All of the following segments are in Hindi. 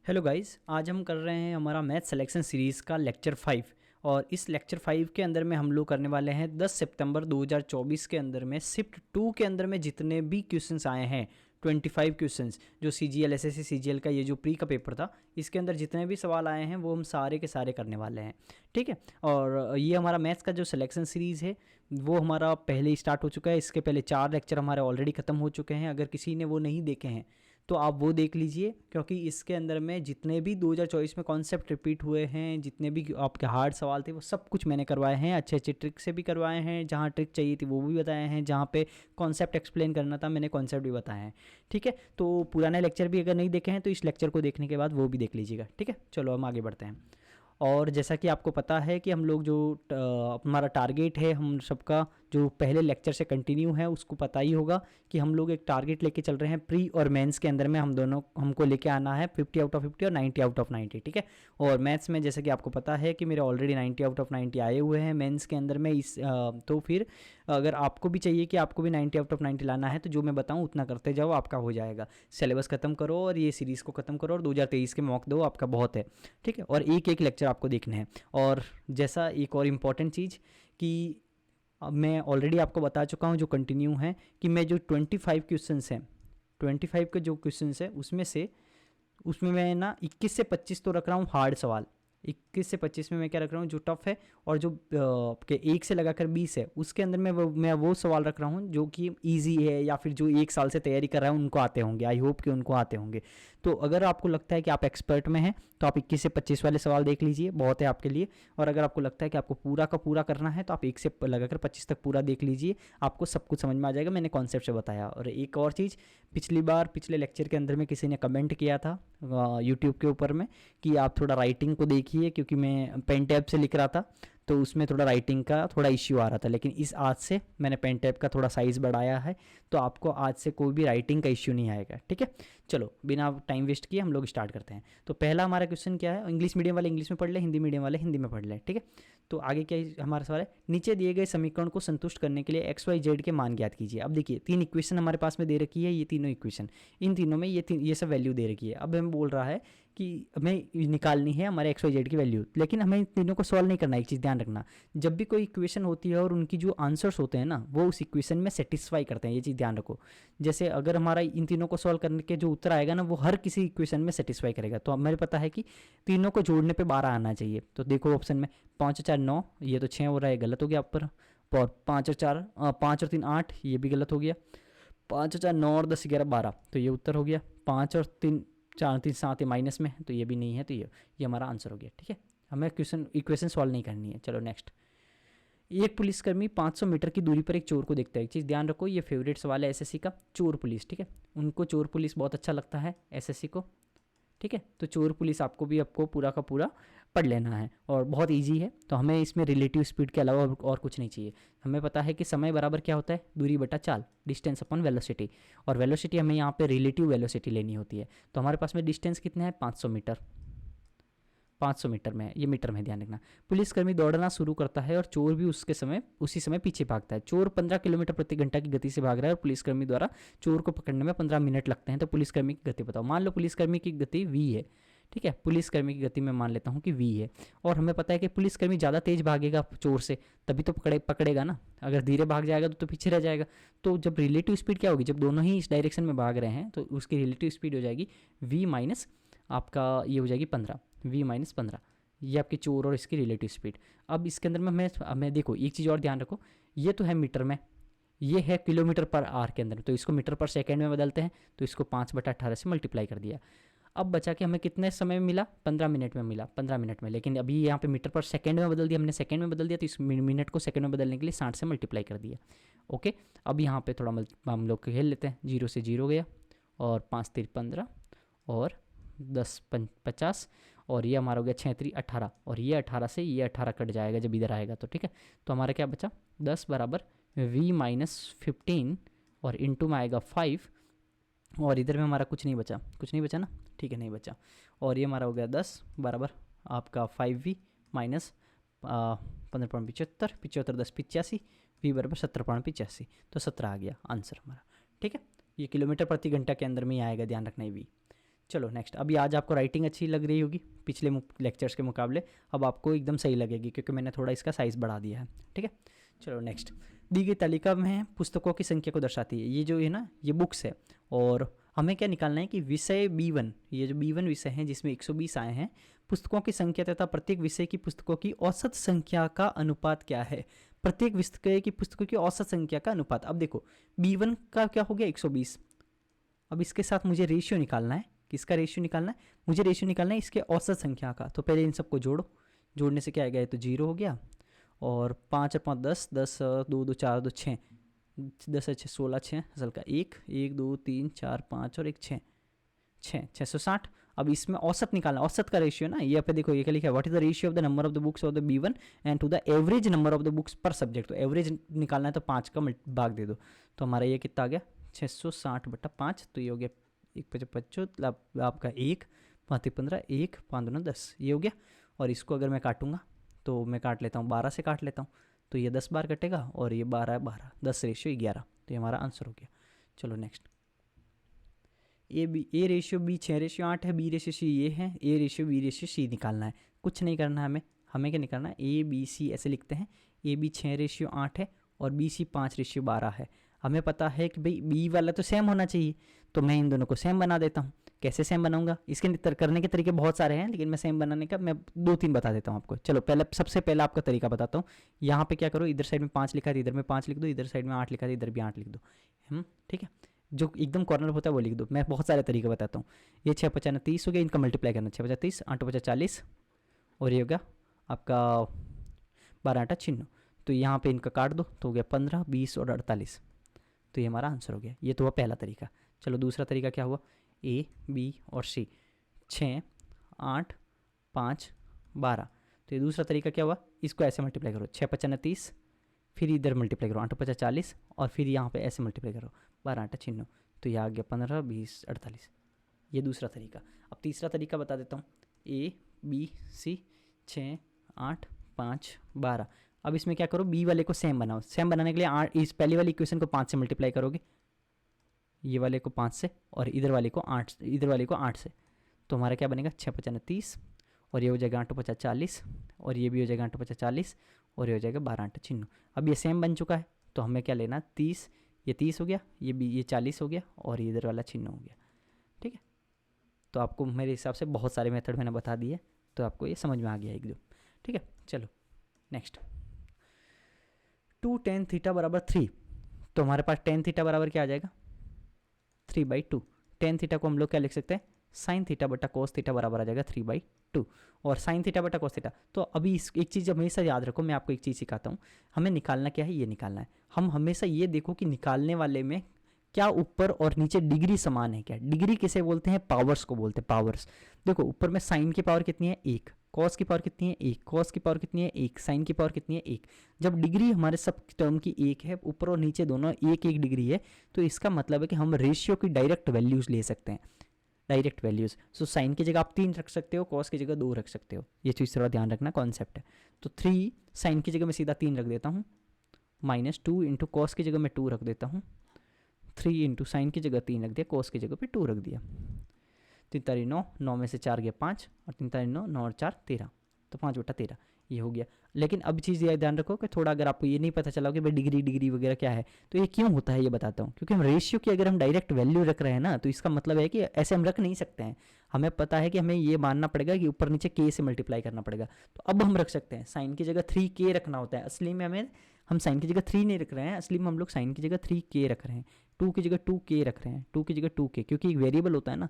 हेलो गाइस, आज हम कर रहे हैं हमारा मैथ सिलेक्शन सीरीज़ का लेक्चर 5। और इस लेक्चर 5 के अंदर में हम लोग करने वाले हैं 10 सितंबर 2024 के अंदर में शिफ्ट 2 के अंदर में जितने भी क्वेश्चंस आए हैं 25 क्वेश्चंस जो सीजीएल एसएससी सीजीएल का ये जो प्री का पेपर था इसके अंदर जितने भी सवाल आए हैं वो हम सारे के सारे करने वाले हैं। ठीक है। और ये हमारा मैथ्स का जो सिलेक्शन सीरीज़ है वो हमारा पहले ही स्टार्ट हो चुका है। इसके पहले 4 लेक्चर हमारे ऑलरेडी ख़त्म हो चुके हैं। अगर किसी ने वो नहीं देखे हैं तो आप वो देख लीजिए, क्योंकि इसके अंदर में जितने भी 2024 में कॉन्सेप्ट रिपीट हुए हैं, जितने भी आपके हार्ड सवाल थे वो सब कुछ मैंने करवाए हैं। अच्छे अच्छे ट्रिक से भी करवाए हैं, जहाँ ट्रिक चाहिए थी वो भी बताए हैं, जहाँ पे कॉन्सेप्ट एक्सप्लेन करना था मैंने कॉन्सेप्ट भी बताए हैं। ठीक है। तो पुराने लेक्चर भी अगर नहीं देखे हैं तो इस लेक्चर को देखने के बाद वो भी देख लीजिएगा। ठीक है, चलो हम आगे बढ़ते हैं। और जैसा कि आपको पता है कि हम लोग जो हमारा टारगेट है, हम सबका जो पहले लेक्चर से कंटिन्यू है उसको पता ही होगा कि हम लोग एक टारगेट लेके चल रहे हैं प्री और मेंस के अंदर में। हम दोनों हमको लेके आना है 50 आउट ऑफ 50 और 90 आउट ऑफ 90। ठीक है। और मैथ्स में जैसे कि आपको पता है कि मेरे ऑलरेडी 90 आउट ऑफ 90 आए हुए हैं मेंस के अंदर में। तो फिर अगर आपको भी चाहिए कि आपको भी 90 आउट ऑफ 90 लाना है तो जो मैं बताऊँ उतना करते जाओ, आपका हो जाएगा। सिलेबस खत्म करो और ये सीरीज़ को खत्म करो और 2023 के मॉक दो, आपका बहुत है। ठीक है। और एक एक लेक्चर आपको देखने हैं। और जैसा एक और इम्पॉर्टेंट चीज़ कि अब मैं ऑलरेडी आपको बता चुका हूँ जो कंटिन्यू है कि मैं जो 25 क्वेश्चंस हैं, 25 के जो क्वेश्चंस हैं उसमें मैं ना 21 से 25 तो रख रहा हूँ हार्ड सवाल। 21 से 25 में मैं क्या रख रहा हूँ जो टफ है, और जो आपके 1 से लगाकर 20 है उसके अंदर मैं वो सवाल रख रहा हूँ जो कि ईजी है, या फिर जो 1 साल से तैयारी कर रहा है उनको आते होंगे। आई होप कि उनको आते होंगे। तो अगर आपको लगता है कि आप एक्सपर्ट में हैं तो आप 21 से 25 वाले सवाल देख लीजिए, बहुत है आपके लिए। और अगर आपको लगता है कि आपको पूरा का पूरा करना है तो आप 1 से लगाकर 25 तक पूरा देख लीजिए, आपको सब कुछ समझ में आ जाएगा। मैंने कॉन्सेप्ट से बताया। और एक और चीज़, पिछले लेक्चर के अंदर में किसी ने कमेंट किया था यूट्यूब के ऊपर में कि आप थोड़ा राइटिंग को देखिए, क्योंकि मैं पेन टैब से लिख रहा था तो उसमें थोड़ा राइटिंग का थोड़ा इश्यू आ रहा था। लेकिन इस आज से मैंने पेन टैब का थोड़ा साइज़ बढ़ाया है तो आपको आज से कोई भी राइटिंग का इश्यू नहीं आएगा। ठीक है। चलो बिना टाइम वेस्ट किए हम लोग स्टार्ट करते हैं। तो पहला हमारा क्वेश्चन क्या है, इंग्लिश मीडियम वाले इंग्लिश में पढ़ ले, हिंदी मीडियम वाले हिंदी में पढ़ ले। ठीक है। तो आगे क्या हमारा सवाल है, नीचे दिए गए समीकरण को संतुष्ट करने के लिए एक्स वाई जेड के मान ज्ञात कीजिए। अब देखिए 3 इक्वेशन हमारे पास में दे रखी है, ये तीनों इक्वेशन, इन तीनों में ये सब वैल्यू दे रखी है। अब हमें बोल रहा है कि हमें निकालनी है हमारे एक्स वाई जेड की वैल्यू, लेकिन हमें इन तीनों को सॉल्व नहीं करना है। एक चीज़ ध्यान रखना, जब भी कोई इक्वेशन होती है और उनकी जो आंसर्स होते हैं ना वो उस इक्वेशन में सेटिस्फाई करते हैं, ये चीज़ ध्यान रखो। जैसे अगर हमारा इन तीनों को सॉल्व करने के जो उत्तर आएगा ना वो हर किसी इक्वेशन में सेटिस्फाई करेगा। तो हमें पता है कि तीनों को जोड़ने पे 12 आना चाहिए। तो देखो ऑप्शन में 5 और 4 9, ये तो 6 हो रहा है, गलत हो गया ऊपर। और 5 और 3 8, ये भी गलत हो गया। 5 और 4 9 और 10 11 12, तो ये उत्तर हो गया। 5 और 3 4 3 7 ये माइनस में है तो ये भी नहीं है, तो ये हमारा आंसर हो गया। ठीक है। हमें इक्वेशन सॉल्व नहीं करनी है। चलो नेक्स्ट। एक पुलिसकर्मी 500 मीटर की दूरी पर एक चोर को देखता है। एक चीज़ ध्यान रखो, ये फेवरेट सवाल है एसएससी का, चोर पुलिस। ठीक है। उनको चोर पुलिस बहुत अच्छा लगता है एसएससी को। ठीक है। तो चोर पुलिस आपको पूरा का पूरा पढ़ लेना है और बहुत इजी है। तो हमें इसमें रिलेटिव स्पीड के अलावा और कुछ नहीं चाहिए। हमें पता है कि समय बराबर क्या होता है, दूरी बटा चाल, डिस्टेंस अपॉन वेलोसिटी। और वेलोसिटी हमें यहाँ पे रिलेटिव वेलोसिटी लेनी होती है। तो हमारे पास में डिस्टेंस कितना है, 500 मीटर। 500 मीटर में, ये मीटर में ध्यान रखना। पुलिसकर्मी दौड़ना शुरू करता है और चोर भी उसी समय पीछे भागता है। चोर 15 किलोमीटर प्रति घंटा की गति से भाग रहा है और पुलिसकर्मी द्वारा चोर को पकड़ने में 15 मिनट लगते हैं। तो पुलिसकर्मी की गति बताओ। मान लो पुलिसकर्मी की गति v है। ठीक है। पुलिसकर्मी की गति मैं मान लेता हूँ कि v है। और हमें पता है कि पुलिसकर्मी ज़्यादा तेज भागेगा चोर से, तभी तो पकड़ेगा ना। अगर धीरे भाग जाएगा तो पीछे रह जाएगा। तो जब रिलेटिव स्पीड क्या होगी, जब दोनों ही इस डायरेक्शन में भाग रहे हैं तो उसकी रिलेटिव स्पीड हो जाएगी v माइनस आपका ये हो जाएगी 15, v माइनस 15। ये आपकी चोर और इसकी रिलेटिव स्पीड। अब इसके अंदर में मैं देखो एक चीज़ और ध्यान रखो, ये तो है मीटर में, ये है किलोमीटर पर आवर के अंदर, तो इसको मीटर पर सेकेंड में बदलते हैं। तो इसको 5/18 से मल्टीप्लाई कर दिया। अब बचा कि हमें कितने समय में मिला, 15 मिनट में मिला, 15 मिनट में। लेकिन अभी यहाँ पे मीटर पर सेकंड में बदल दिया, हमने सेकंड में बदल दिया, तो इस मिनट को सेकंड में बदलने के लिए 60 से मल्टीप्लाई कर दिया। ओके। अब यहाँ पे थोड़ा हम लोग खेल लेते हैं। 0 से 0 गया और 5 3 15 और 10 50, और ये हमारा हो गया 6 3 18, और ये 18 से ये 18 कट जाएगा जब इधर आएगा तो। ठीक है। तो हमारा क्या बचा, 10 बराबर v माइनस 15 और इंटू में आएगा 5, और इधर में हमारा कुछ नहीं बचा ना। ठीक है, नहीं बचा। और ये हमारा हो गया 10 बराबर आपका 5v माइनस 15.75, 75 10 85, v बराबर 17.85, तो 17 आ गया आंसर हमारा। ठीक है। ये किलोमीटर प्रति घंटा के अंदर में ही आएगा, ध्यान रखना है v। चलो नेक्स्ट, अभी आज आपको राइटिंग अच्छी लग रही होगी पिछले लेक्चर्स के मुकाबले, अब आपको एकदम सही लगेगी क्योंकि मैंने थोड़ा इसका साइज़ बढ़ा दिया है, ठीक है। चलो नेक्स्ट, दी गई तालिका में पुस्तकों की संख्या को दर्शाती है। ये जो है ना, ये बुक्स है, और हमें क्या निकालना है कि विषय B1, ये जो B1 विषय हैं जिसमें 120 आए हैं, पुस्तकों की संख्या तथा प्रत्येक विषय की पुस्तकों की औसत संख्या का अनुपात क्या है। प्रत्येक विषय की पुस्तकों की औसत संख्या का अनुपात। अब देखो B1 का क्या हो गया 120, अब इसके साथ मुझे रेशियो निकालना है। किसका रेशियो निकालना है? मुझे रेशियो निकालना है इसके औसत संख्या का। तो पहले इन सबको जोड़ो, जोड़ने से क्या आएगा, ये तो 0 हो गया, और 5 और 5 10, 10 2 2 4 2 6, 10 6 16, 6 असल का 1 1 2 3 4 5 और 1 6, 660। अब इसमें औसत निकालना, औसत का रेशियो ना, ये पे देखो ये क्या लिखा है, what is the ratio of the number of the books of the B1 and to the average number of the books per subject. तो एवरेज निकालना है तो 5 का भाग दे दो, तो हमारा ये कितना आ गया 660/5। तो ये हो गया 1 आपका 1 5 15 1 5 2 10, ये हो गया। और इसको अगर मैं काटूंगा तो मैं काट लेता हूँ 12 से काट लेता हूँ, तो ये 10 बार कटेगा, और ये 12 12, 10 रेशियो 11, तो ये हमारा आंसर हो गया। चलो नेक्स्ट, ए रेशियो B 6 रेशियो 8 है, B रेशियो C ये है, A ratio B ratio C निकालना है। कुछ नहीं करना है हमें क्या निकालना है, ABC ऐसे लिखते हैं, AB 6 रेशियो 8 है और BC 5 रेशियो 12 है। हमें पता है कि भाई B वाला तो सेम होना चाहिए, तो मैं इन दोनों को सेम बना देता हूँ। कैसे सेम बनाऊंगा, इसके करने के तरीके बहुत सारे हैं, लेकिन मैं सेम बनाने का मैं 2-3 बता देता हूँ आपको। चलो पहले सबसे पहला आपका तरीका बताता हूँ। यहाँ पे क्या करो, इधर साइड में 5 लिखा है इधर में 5 लिख दो, इधर साइड में 8 लिखा है इधर भी 8 लिख दो, ठीक है। जो एकदम कॉर्नर होता है वो लिख दो। मैं बहुत सारे तरीके बताता हूँ। ये 6 5 30 हो गया, इनका मल्टीप्लाई करना, 6 5 30, 8 5 40, और ये हो गया आपका 12 8 96। तो यहाँ पे इनका काट दो तो हो गया 15 20 और 48, तो ये हमारा आंसर हो गया। ये तो हुआ पहला तरीका। चलो दूसरा तरीका क्या हुआ, A B और C 6 8 5 12। तो ये दूसरा तरीका क्या हुआ, इसको ऐसे मल्टीप्लाई करो, 6 5 30, फिर इधर मल्टीप्लाई करो 8 5 40, और फिर यहाँ पे ऐसे मल्टीप्लाई करो 12 8 96, तो ये आ गया 15 20 48। ये दूसरा तरीका। अब तीसरा तरीका बता देता हूँ, A B C 6 8 5 12। अब इसमें क्या करो, B वाले को सेम बनाओ। सेम बनाने के लिए इस पहली वाली इक्वेशन को 5 से मल्टीप्लाई करोगे, ये वाले को 5 से, और इधर वाले को 8 से, तो हमारा क्या बनेगा 6 5 30, और ये हो जाएगा 8 5 40, और ये भी हो जाएगा 8 5 40, और ये हो जाएगा 12 8 96। अब ये सेम बन चुका है, तो हमें क्या लेना 30, ये 30 हो गया, ये 40 हो गया, और ये इधर वाला 96 हो गया, ठीक है। तो आपको मेरे हिसाब से बहुत सारे मेथड मैंने बता दिए, तो आपको ये समझ में आ गया एकदम, ठीक है। चलो नेक्स्ट, 2 tan थीटा बराबर 3। तो हमारे पास tan थीटा बराबर क्या आ जाएगा, 3/2। tan थीटा को हम लोग क्या लिख सकते हैं, साइन थीटा बटा कोस थीटा बराबर आ जाएगा 3/2, और साइन थीटा बटा कोस थीटा। तो अभी एक चीज़ हमेशा याद रखो, मैं आपको एक चीज़ सिखाता हूँ। हमें निकालना क्या है, ये निकालना है। हम हमेशा ये देखो कि निकालने वाले में क्या ऊपर और नीचे डिग्री समान है क्या। डिग्री किसे बोलते हैं, पावर्स को बोलते हैं, पावर्स। देखो ऊपर में साइन की पावर कितनी है 1, कॉस की पावर कितनी है 1, कॉस की पावर कितनी है 1, साइन की पावर कितनी है 1। जब डिग्री हमारे सब टर्म की 1 है, ऊपर और नीचे दोनों 1 डिग्री है, तो इसका मतलब है कि हम रेशियो की डायरेक्ट वैल्यूज ले सकते हैं, डायरेक्ट वैल्यूज। सो साइन की जगह आप 3 रख सकते हो, कॉस की जगह 2 रख सकते हो। ये चीज़ थोड़ा ध्यान रखना, कॉन्सेप्ट है। तो 3 साइन की जगह मैं सीधा 3 रख देता हूँ, -2 इंटू कॉस की जगह मैं 2 रख देता हूँ, 3 इंटू साइन की जगह 3 रख दिया, कॉस की जगह पे 2 रख दिया। 3 तारी 9, 9 में से 4 गया 5, और 3 तारी 9, 9 और 4 13, तो 5/13 ये हो गया। लेकिन अब चीज़ ये ध्यान रखो कि थोड़ा अगर आपको ये नहीं पता चला कि भाई डिग्री वगैरह क्या है, तो ये क्यों होता है ये बताता हूँ। क्योंकि हम रेशियो की अगर हम डायरेक्ट वैल्यू रख रहे हैं ना, तो इसका मतलब है कि ऐसे हम रख नहीं सकते हैं। हमें पता है कि हमें ये मानना पड़ेगा कि ऊपर नीचे k से मल्टीप्लाई करना पड़ेगा। तो अब हम रख सकते हैं, साइन की जगह 3k रखना होता है। असली में हम साइन की जगह 3 नहीं रख रहे हैं, असली में हम लोग साइन की जगह 3k रख रहे हैं, 2 की जगह 2k रख रहे हैं, 2 की जगह 2k, क्योंकि एक वेरिएबल होता है ना,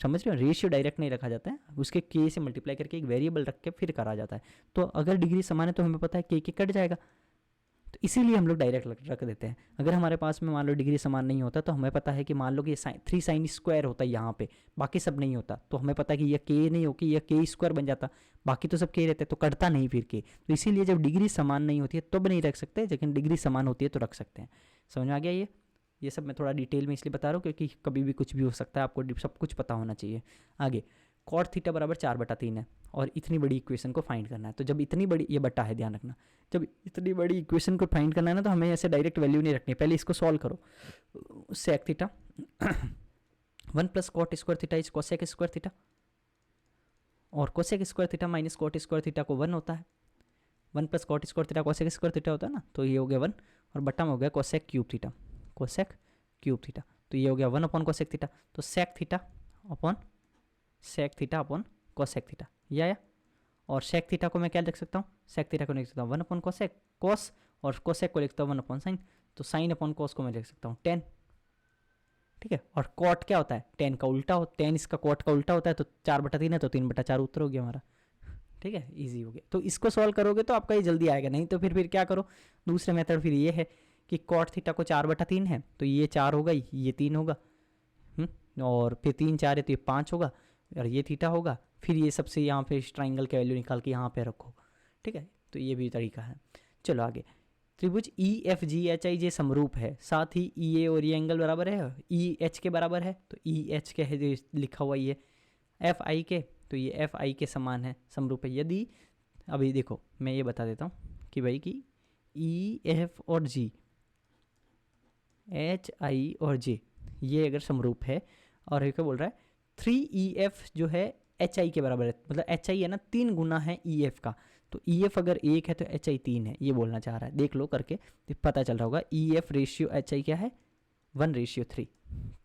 समझ रहे हो। रेशियो डायरेक्ट नहीं रखा जाता है, उसके k से मल्टीप्लाई करके एक वेरिएबल रख के फिर करा जाता है। तो अगर डिग्री समान है तो हमें पता है k कट जाएगा, तो इसीलिए हम लोग डायरेक्ट रख देते हैं। अगर हमारे पास में मान लो डिग्री समान नहीं होता, तो हमें पता है कि मान लो कि 3 साइन स्क्वायर होता है यहाँ पे, बाकी सब नहीं होता, तो हमें पता है कि यह k नहीं होगी, यह k स्क्वायर बन जाता, बाकी तो सब k रहते हैं, तो कटता नहीं फिर k। तो इसीलिए जब डिग्री समान नहीं होती है तब नहीं रख सकते, लेकिन डिग्री समान होती है तो रख सकते हैं। समझ में आ गया ये सब मैं थोड़ा डिटेल में इसलिए बता रहा हूँ क्योंकि कभी भी कुछ भी हो सकता है, आपको सब कुछ पता होना चाहिए। आगे कॉट थीटा बराबर 4/3 है, और इतनी बड़ी इक्वेशन को फाइंड करना है। तो जब इतनी बड़ी, ये बटा है ध्यान रखना, जब इतनी बड़ी इक्वेशन को फाइंड करना है ना, तो हमें ऐसे डायरेक्ट वैल्यू नहीं रखनी, पहले इसको सॉल्व करो। Sec theta 1 plus cot square theta is cosec square theta, और cosec square theta minus cot square theta को 1 होता है। 1 plus cot square theta cosec square theta होता है ना, तो ये हो गया 1, और बट्टा में हो गया cosec cube theta, cosec cube theta, तो ये हो गया 1 अपॉन कोसेक थीटा। तो sec theta upon cosec theta ये आया। और सेक थीटा को मैं क्या लिख सकता हूँ, सेक थीटा को लिख सकता हूँ 1 अपॉन कोसेक कोस, और कोसेक को लिखता हूँ 1 अपॉन साइन, तो साइन अपॉन कोस को मैं लिख सकता हूँ 10, ठीक है। और कॉट क्या होता है, 10 का उल्टा हो, 10 इसका कॉट का उल्टा होता है, तो 4/3 है तो 3/4 उत्तर हो गया हमारा, ठीक है, इजी हो गया। तो इसको सॉल्व करोगे तो आपका ये जल्दी आएगा, नहीं तो फिर क्या करो, दूसरे मेथड फिर ये है कि कॉट थीटा को 4/3 है तो ये 4 होगा, ये 3 होगा, और फिर 3 4 है तो ये 5 होगा, और ये थीटा होगा, फिर ये सबसे यहाँ पे इस ट्राइंगल की वैल्यू निकाल के यहाँ पे रखो, ठीक है। तो ये भी तरीका है। चलो आगे, त्रिभुज E F G H I जे समरूप है, साथ ही ई ए और ये एंगल बराबर है, ई एच के बराबर है, तो ई एच के है जो लिखा हुआ ये एफ आई के, तो ये एफ आई के समान है, समरूप है। यदि अभी देखो मैं ये बता देता हूँ कि भाई कि ई एफ और जी, एच आई और जे ये अगर समरूप है, और ये क्या बोल रहा है 3EF जो है एच आई के बराबर है, मतलब एच आई है ना 3 गुना है ई एफ का, तो ई एफ अगर 1 है तो एच आई 3 है, ये बोलना चाह रहा है। देख लो करके तो पता चल रहा होगा, E F ratio H I क्या है 1:3,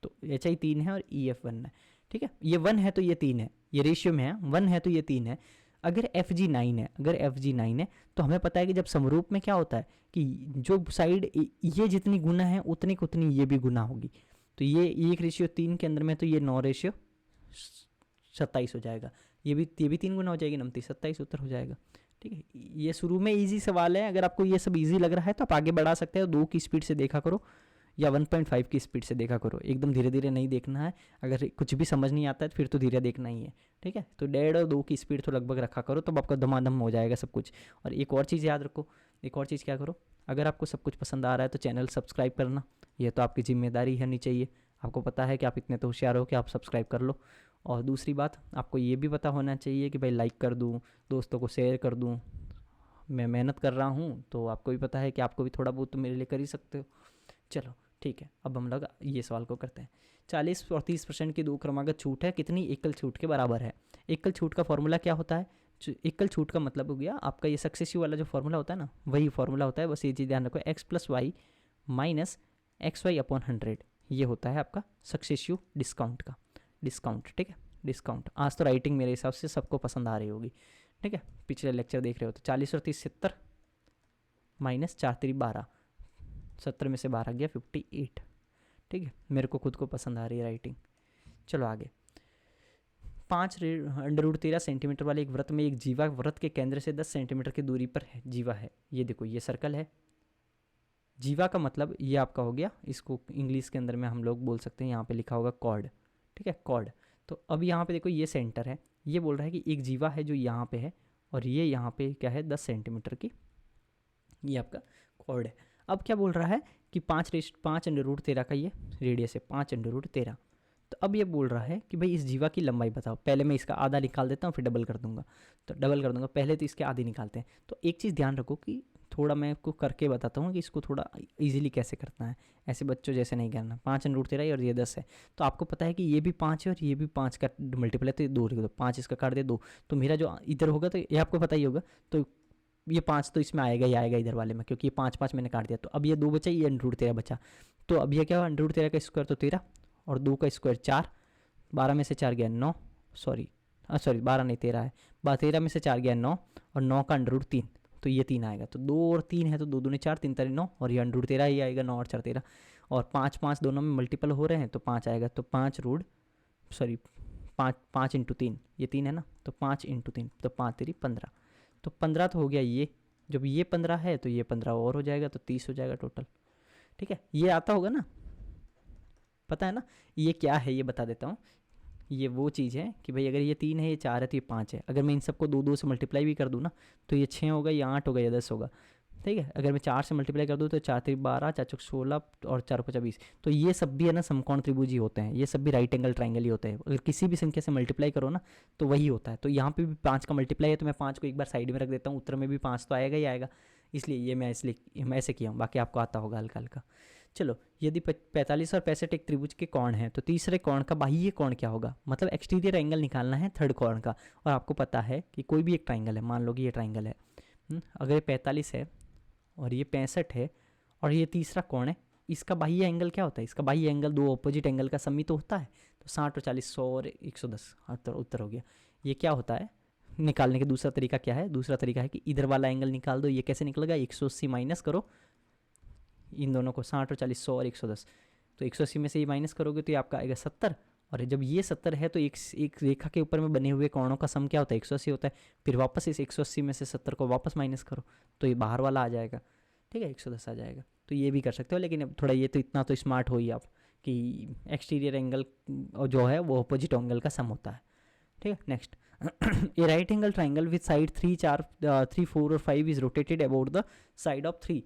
तो एच आई 3 है और ई एफ 1 है, ठीक है। ये 1 है तो ये 3 है, ये रेशियो में है, 1 है तो ये 3 है। अगर एफ जी 9 है, अगर एफ जी 9 है तो हमें पता है कि जब समरूप में क्या होता है कि जो साइड ये जितनी गुना है उतनी की उतनी ये भी गुना होगी, तो ये 1:3 के अंदर में, तो ये 9:27 हो जाएगा, ये भी 3 गुना हो जाएगी, 27 उत्तर हो जाएगा, ठीक है। ये शुरू में इजी सवाल है, अगर आपको ये सब इजी लग रहा है तो आप आगे बढ़ा सकते हो, 2 की स्पीड से देखा करो या 1.5 की स्पीड से देखा करो, एकदम धीरे धीरे नहीं देखना है। अगर कुछ भी समझ नहीं आता है तो फिर तो धीरे देखना ही है, ठीक है। तो 1.5 और 2 की स्पीड तो लगभग रखा करो, तब आपका धमाधम हो जाएगा सब कुछ। और एक और चीज़ याद रखो, एक और चीज़ क्या करो, अगर आपको सब कुछ पसंद आ रहा है तो चैनल सब्सक्राइब करना, ये तो आपकी जिम्मेदारी होनी चाहिए। आपको पता है कि आप इतने तो होशियार हो कि आप सब्सक्राइब कर लो। और दूसरी बात, आपको ये भी पता होना चाहिए कि भाई लाइक कर दूँ, दोस्तों को शेयर कर दूँ। मैं मेहनत कर रहा हूँ तो आपको भी पता है कि आपको भी थोड़ा बहुत तो मेरे लिए कर ही सकते हो। चलो ठीक है, अब हम लोग ये सवाल को करते हैं। 40 और 30% की 2 क्रमागत छूट है, कितनी एकल छूट के बराबर है। एकल छूट का फॉर्मूला क्या होता है, एकल छूट का मतलब हो गया आपका ये सक्सेसिव वाला जो फॉर्मूला होता है ना, वही फॉर्मूला होता है। बस ये चीज़ ध्यान रखो, x + y माइनस XY/100, ये होता है आपका सक्सेसिव डिस्काउंट का, डिस्काउंट, ठीक है, डिस्काउंट। आज तो राइटिंग मेरे हिसाब से सबको पसंद आ रही होगी, ठीक है। पिछले लेक्चर देख रहे हो तो 40 और 30 70 माइनस 4 3 12, 70 में से 12 गया 58, ठीक है। मेरे को खुद को पसंद आ रही है राइटिंग। चलो आगे, 5√13 सेंटीमीटर वाले एक वृत्त में एक जीवा वृत्त के केंद्र से 10 सेंटीमीटर की दूरी पर है, जीवा है। ये देखो ये सर्कल है, जीवा का मतलब ये आपका हो गया, इसको इंग्लिश के अंदर में हम लोग बोल सकते हैं, यहाँ पे लिखा होगा कॉर्ड, ठीक है, कॉर्ड। तो अब यहाँ पे देखो ये सेंटर है, ये बोल रहा है कि एक जीवा है जो यहाँ पे है, और ये यहाँ पे क्या है 10 सेंटीमीटर की, ये आपका कॉर्ड है। अब क्या बोल रहा है कि 5√13 का ये रेडियस है, 5√13। तो अब ये बोल रहा है कि भाई इस जीवा की लंबाई बताओ। पहले मैं इसका आधा निकाल देता हूँ, फिर डबल कर दूंगा, तो डबल कर दूंगा, पहले तो इसके आधे निकालते हैं। तो एक चीज़ ध्यान रखो कि थोड़ा मैं आपको करके बताता हूँ कि इसको थोड़ा इजीली कैसे करना है, ऐसे बच्चों जैसे नहीं करना। 5√13 और ये 10 है, तो आपको पता है कि ये भी 5 है और ये भी 5 का मल्टीपल है, तो ये 2 लिख दो, 5 इसका काट दे 2, तो मेरा जो इधर होगा तो ये आपको पता ही होगा, तो ये 5 तो इसमें आएगा ही आएगा इधर वाले में, क्योंकि ये 5 मैंने काट दिया। तो अब ये 2 बचा, ये 13 बचा, तो अब ये क्या हुआ 13 का स्क्वायर तो 13, और 2 का स्क्वायर 4, 12 में से 4 गया 9, सॉरी 12 नहीं 13 है, 13 में से 4 गया 9, और 9 का √3, तो ये 3 आएगा। तो 2 और 3 है तो 2 दूनी 4, 3 3 9, और ये √13 ही आएगा, 9 और 4 13, और 5 5 दोनों में मल्टीपल हो रहे हैं तो 5 आएगा। तो 5 × 3, ये 3 है ना, तो 5 × 3, तो 5 3 15, तो 15 तो हो गया ये। जब ये 15 है तो ये 15 और हो जाएगा, तो 30 हो जाएगा टोटल, ठीक है। ये आता होगा ना, पता है ना ये क्या है, ये बता देता हूँ। ये वो चीज़ है कि भाई अगर ये 3 है, ये 4 है, तो ये 5 है। अगर मैं इन सबको 2 से मल्टीप्लाई भी कर दूँ ना, तो ये 6 होगा, ये 8 होगा, या 10 होगा, ठीक है। अगर मैं 4 से मल्टीप्लाई कर दूँ तो 4 3 12, 4 4 16, और 4 5 20, तो ये सब भी है ना समकोण त्रिभुज ही होते हैं, ये सब भी राइट एंगल ट्राइंगल ही होते हैं। अगर किसी भी संख्या से मल्टीप्लाई करो ना तो वही होता है। तो यहाँ पे भी 5 का मल्टीप्लाई है, तो मैं 5 को एक बार साइड में रख देता हूँ, उत्तर में भी 5 तो आएगा ही आएगा, इसलिए ये मैं ऐसे किया हूँ, बाकी आपको आता होगा हल्का हल्का। चलो, यदि 45 और 65 एक त्रिभुज के कोण हैं तो तीसरे कोण का बाह्य कोण क्या होगा, मतलब एक्सटीरियर एंगल निकालना है थर्ड कोण का। और आपको पता है कि कोई भी एक ट्राइंगल है, मान लो कि ये ट्राइंगल है, अगर ये 45 है और ये 65 है और ये तीसरा कोण है, इसका बाह्य एंगल क्या होता है, इसका बाह्य एंगल दो ऑपोजिट एंगल का सम ही तो होता है। तो 60 और 40, 100 और 110, उत्तर हो गया। ये क्या होता है निकालने का दूसरा तरीका क्या है, दूसरा तरीका है कि इधर वाला एंगल निकाल दो। ये कैसे निकलेगा, 180 माइनस करो इन दोनों को, 60 और 40, 100 और 110, तो 180 में से ये माइनस करोगे तो ये आपका आएगा 70। और जब ये 70 है तो एक रेखा के ऊपर में बने हुए कोणों का सम क्या होता है, 180 होता है। फिर वापस इस 180 में से 70 को वापस माइनस करो तो ये बाहर वाला आ जाएगा, ठीक है, 110 आ जाएगा। तो ये भी कर सकते हो, लेकिन अब थोड़ा ये तो इतना तो स्मार्ट हो ही आप कि एक्सटीरियर एंगल जो है वो अपोजिट एंगल का सम होता है, ठीक है। Next, a right angle triangle with side 3, 4, 3, 4 और 5 is rotated about the side of 3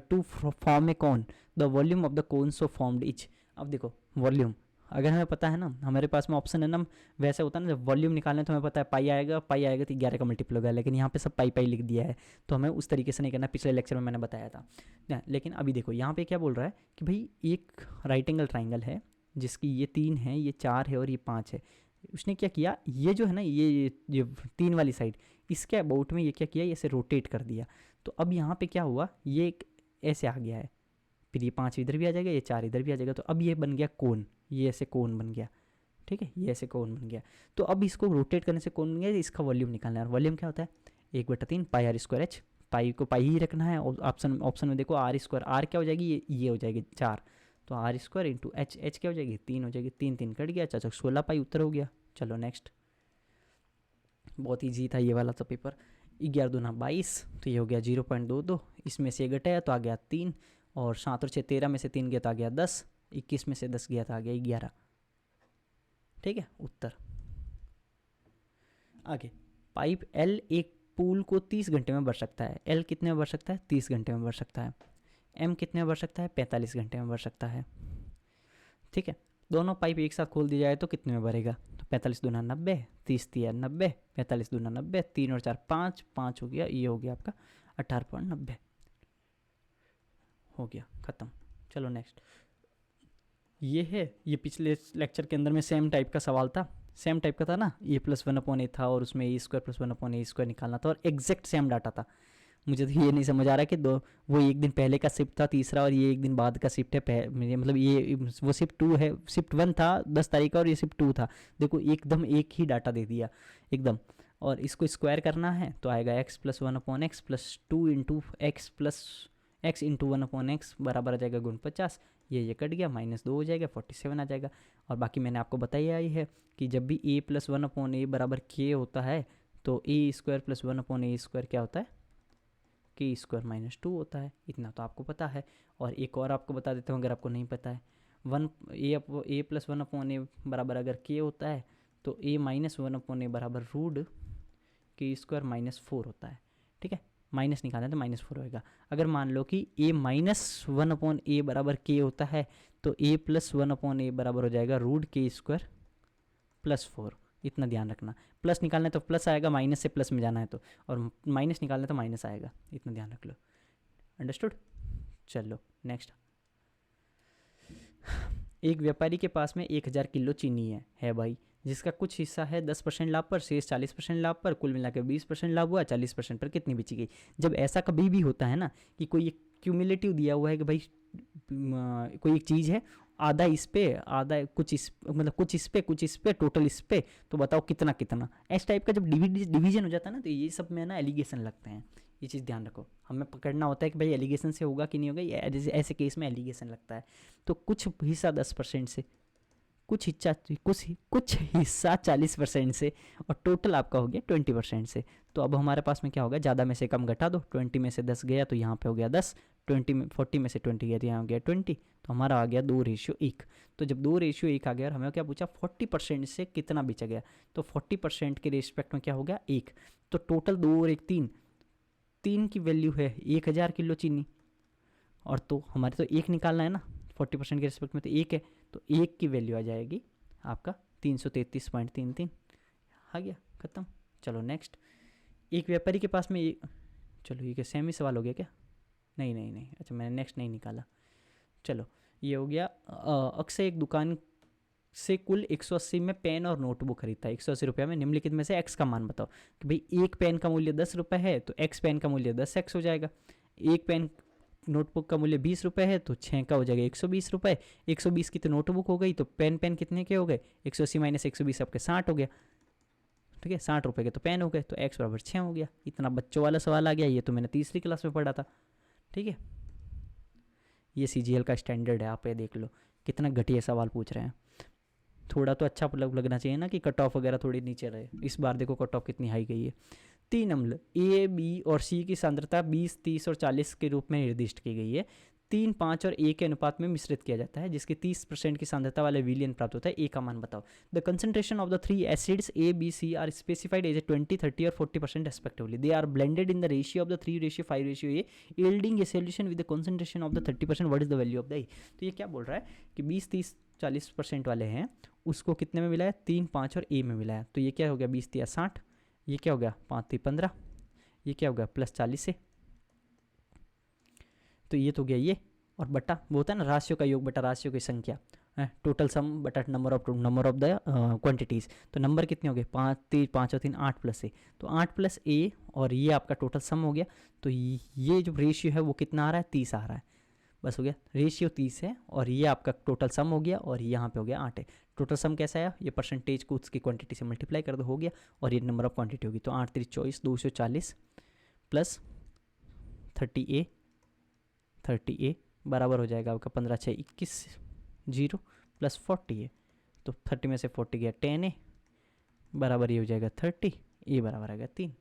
to form a cone, the volume of the cone so formed each. अब देखो वॉल्यूम, अगर हमें पता है ना, हमारे पास में ऑप्शन है ना, वैसे होता है ना, जब वॉल्यूम निकालने तो हमें पता है पाई आएगा तो 11 का मल्टीपल होगा, लेकिन यहाँ पे सब पाई लिख दिया है, तो हमें उस तरीके से नहीं करना, पिछले लेक्चर में मैंने बताया था। लेकिन अभी देखो यहाँ पे क्या बोल रहा है कि भाई एक राइट एंगल ट्राइंगल है जिसकी ये 3 है, ये 4 है और ये 5 है। उसने क्या किया, ये जो है ना, ये 3 वाली साइड, इसके अबाउट में ये क्या किया, इसे रोटेट कर दिया। तो अब यहाँ पे क्या हुआ, ये एक ऐसे आ गया है, फिर ये 5 इधर भी आ जाएगा, ये 4 इधर भी आ जाएगा, तो अब ये बन गया कोन, ये ऐसे कोन बन गया, ठीक है, ये ऐसे कोन बन गया। तो अब इसको रोटेट करने से कोन बन गया, इसका वॉल्यूम निकालना है। वॉल्यूम क्या होता है, 1/3 पाई आर स्क्वायर एच, पाई को पाई ही रखना है। और ऑप्शन में देखो आर स्क्वायर, आर क्या हो जाएगी, ये हो जाएगी 4, तो r square into h, h क्या हो जाएगी 3 हो जाएगी, 3 3 कट गया, 16 पाई उत्तर हो गया। चलो नेक्स्ट, बहुत ईजी था ये वाला तो पेपर। 11 दूना 22, तो ये हो गया 0.22, इसमें से घटाया तो आ गया 3, और 7 और 6 13 में से 3 गया तो आ गया 10, 21 में से 10 गया तो आ गया 11, ठीक है, उत्तर। आगे, पाइप एल एक पूल को 30 घंटे में भर सकता है। एल कितने में भर सकता है, 30 घंटे में भर सकता है। एम कितने में भर सकता है, 45 घंटे में भर सकता है, ठीक है। दोनों पाइप एक साथ खोल दिया जाए तो कितने में भरेगा, तो 45 दूना 90, 30 तिया 90, 45 दूना 90, 3 और 4 5, 5 हो गया, ये हो गया आपका 18.90, हो गया ख़त्म। चलो नेक्स्ट, ये है, ये पिछले लेक्चर के अंदर में सेम टाइप का सवाल था, सेम टाइप का था ना, ए प्लस 1/a था और उसमें ए स्क्वायर प्लस 1/a स्क्वायर निकालना था और एग्जैक्ट सेम डाटा था। मुझे तो ये नहीं समझ आ रहा कि दो, वो एक दिन पहले का शिफ्ट था तीसरा और ये एक दिन बाद का शिफ्ट है, मतलब ये वो शिफ्ट 2 है, शिफ्ट 1 था 10 तारीख का और ये शिफ्ट 2 था। देखो एकदम एक ही डाटा दे दिया एकदम। और इसको स्क्वायर करना है तो आएगा x plus 1/x plus 2 into x plus x into 1/x बराबर आ जाएगा 50, ये कट गया, -2 हो जाएगा, 47 आ जाएगा। और बाकी मैंने आपको बताया ही है कि जब भी a प्लस 1/a बराबर k होता है तो a square plus 1/a square क्या होता है, k स्क्वायर -2 होता है। इतना तो आपको पता है। और एक और आपको बता देता हूँ अगर आपको नहीं पता है, a प्लस 1/a बराबर अगर k होता है तो a माइनस 1/a बराबर रूट k स्क्वायर -4 होता है, ठीक है। माइनस निकालना है तो -4 होएगा। अगर मान लो कि a माइनस 1/a बराबर k होता है तो a प्लस 1/a बराबर हो जाएगा रूट k स्क्वायर प्लस 4। इतना ध्यान रखना, प्लस निकालना है तो प्लस आएगा, माइनस से प्लस में जाना है तो, और माइनस निकालना है तो माइनस आएगा, इतना ध्यान रख लो। अंडरस्टूड। चलो नेक्स्ट, एक व्यापारी के पास में 1000 किलो चीनी है भाई, जिसका कुछ हिस्सा है 10% लाभ पर, शेष 40% लाभ पर, कुल मिलाकर 20% लाभ हुआ, 40% पर कितनी बची गई। जब ऐसा कभी भी होता है ना कि कोई एक क्यूमुलेटिव दिया हुआ है कि भाई कोई एक चीज़ है, आधा इस पे आधा कुछ इस, मतलब कुछ इस पे कुछ इस पे टोटल इस पे, तो बताओ कितना कितना। इस टाइप का जब डिवीजन हो जाता है ना तो ये सब में ना एलिगेशन लगते हैं, ये चीज़ ध्यान रखो। हमें पकड़ना होता है कि भाई एलिगेशन से होगा कि नहीं होगा, ऐसे केस में एलिगेशन लगता है। तो कुछ हिस्सा 10% से, कुछ हिस्सा 40% से, और टोटल आपका हो गया 20% से। तो अब हमारे पास में क्या होगा, ज़्यादा में से कम घटा दो, 20 में से 10 गया तो यहाँ पे हो गया 10, 40 में से 20 गया तो यहाँ हो गया 20, तो हमारा आ गया 2:1। तो जब 2:1 आ गया और हमें क्या पूछा 40% से कितना बेचा गया, तो 40% के रिस्पेक्ट में क्या हो गया 1। तो टोटल 2 और 1 3, 3 की वैल्यू है 1000 किलो चीनी, और तो हमारे तो 1 निकालना है ना, 40% के रिस्पेक्ट में तो 1 है, तो 1 की वैल्यू आ जाएगी आपका 333.33, आ गया ख़त्म। चलो नेक्स्ट, एक व्यापारी के पास में चलो ये क्या सेम ही सवाल हो गया क्या, नहीं, अच्छा मैंने नेक्स्ट नहीं निकाला। चलो ये हो गया। अक्षय एक दुकान से कुल 180 में पेन और नोटबुक खरीदता है। 180 रुपये में निम्नलिखित में से एक्स का मान बताओ। कि भाई एक पेन का मूल्य 10 रुपये है तो एक्स पेन का मूल्य 10x हो जाएगा। एक पेन नोटबुक का मूल्य 20 रुपये है तो 6 का हो जाएगा 120 रुपये। 120 की तो नोटबुक हो गई, तो पेन पेन कितने के हो गए, 180 माइनस 120 आपके 60 हो गया। ठीक है, 60 रुपये के तो पेन हो गए, तो x बराबर 6 हो गया। इतना बच्चों वाला सवाल आ गया, ये तो मैंने तीसरी क्लास में पढ़ा था। ठीक है, ये CGL का स्टैंडर्ड है, आप ये देख लो कितना घटिया सवाल पूछ रहे हैं। थोड़ा तो अच्छा लगना चाहिए ना कि कट ऑफ वगैरह थोड़ी नीचे रहे। इस बार देखो कट ऑफ कितनी हाई गई है। 3 अम्ल A, B और C की सांद्रता 20, 30 और 40 के रूप में निर्दिष्ट की गई है। 3, 5 और A के अनुपात में मिश्रित किया जाता है, जिसके 30% की सांद्रता वाले विलियन प्राप्त होता है। A का मान बताओ। The concentration of the 3 acids A, B, C are specified as 20, 30 और 40% respectively. They are blended in the ratio of the 3:5 yielding a solution with the concentration of the 30%. What is the value of the A? तो ये क्या बोल रहा है कि 20, 30, 40% वाले हैं, उसको कितने में मिला है, 3, 5 और A में मिला है। तो ये क्या हो गया, 20 या 60, ये क्या हो गया 5 15, ये क्या हो गया प्लस 40 से, तो ये तो गया ये, और बटा वो होता है ना राशियों का योग बटा राशियों की संख्या है, टोटल सम बटा नंबर ऑफ द क्वांटिटीज़। तो नंबर कितने हो गए 5, 3, 5 और 3 8 प्लस A, तो 8 प्लस A और ये आपका टोटल सम हो गया। तो ये जो रेशियो है वो कितना आ रहा है, 30 आ रहा है। बस हो गया, रेशियो 30 है और ये आपका टोटल सम हो गया, और यहाँ पे हो गया 8 है। टोटल सम कैसा आया, ये परसेंटेज को उसकी क्वांटिटी से मल्टीप्लाई कर दो, हो गया, और ये नंबर ऑफ क्वांटिटी होगी। तो 8 3 24, 240 प्लस 30A बराबर हो जाएगा आपका 15 6 21 0 प्लस 40A, तो 30 में से 40 गया 10A बराबर ये हो जाएगा 30, A बराबर आएगा 3।